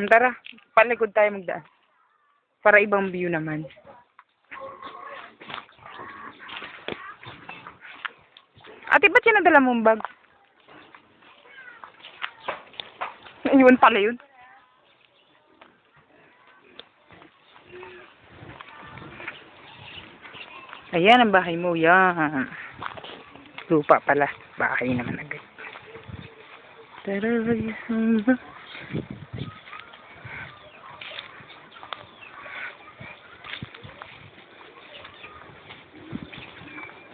Tara, palikod tayo magdaan. Para ibang view naman. Ate, ba't yun nadala mong bag? Iwan pala yun. Ayan ang bahay mo. Yan. Lupa pala. Bahay naman agad. Tara,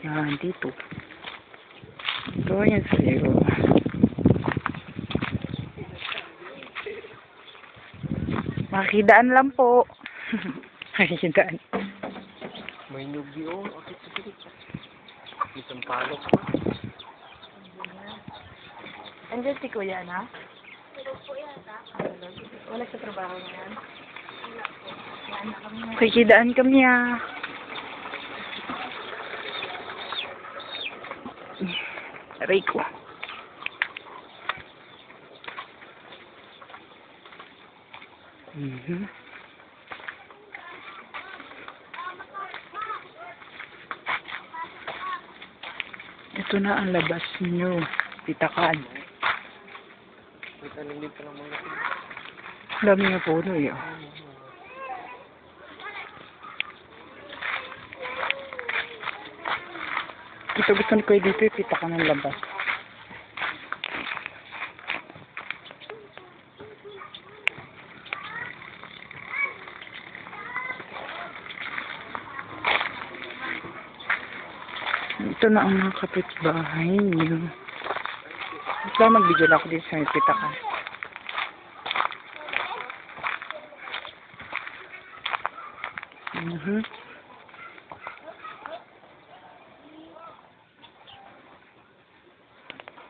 yan, dito. Ito yan sa'yo. Makikidaan lang po. Makikidaan. May nubi o. Isang palok. Andiyan si Kuya na? Wala sa trabaho ngayon. Makikidaan kami ah. Aray ko. Ito na ang labas nyo. Pitakan. Dami nga puno eh. Ito gusto ko dito pitakan ng labas. Ito na ang mga kapitbahay niyo. Basta mag-video ako dito sa pitakan.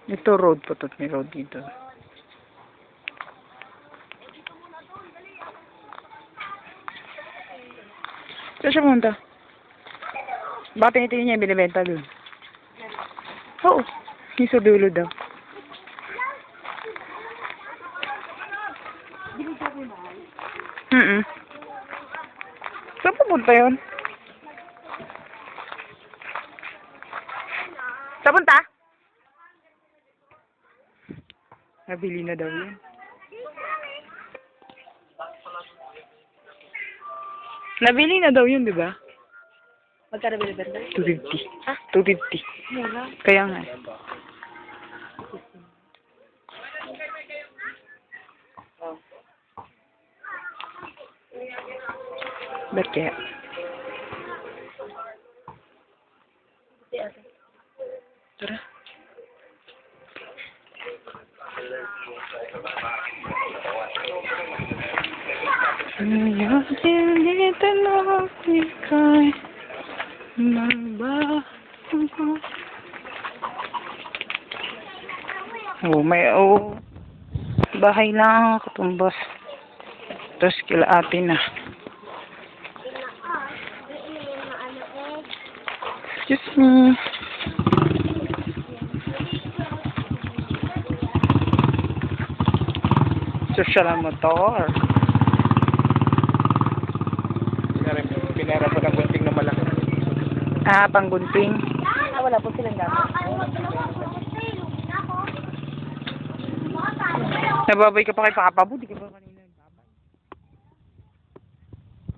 Ito road po to. May road dito. Saan siya pumunta? Baka tinitingin niya yung binibenta doon. Oo. Yung sa dulo daw. Saan pupunta yun? Saan punta? Nabili na daw yun. Nabili na daw yun, di ba? Magkano binibenta? 250. Ah? 250. Mura. Kaya nga. Ba't kaya? Tara. Ayaw dito na ikay magbago. May bahay lang katumbas. Tapos kila ate na. Excuse me. Social motor. Pinara po ng gunting na malaki. Ah, panggunting. Wala po silang gamit. Nababay ka pa kay Papa Bo, di ka ba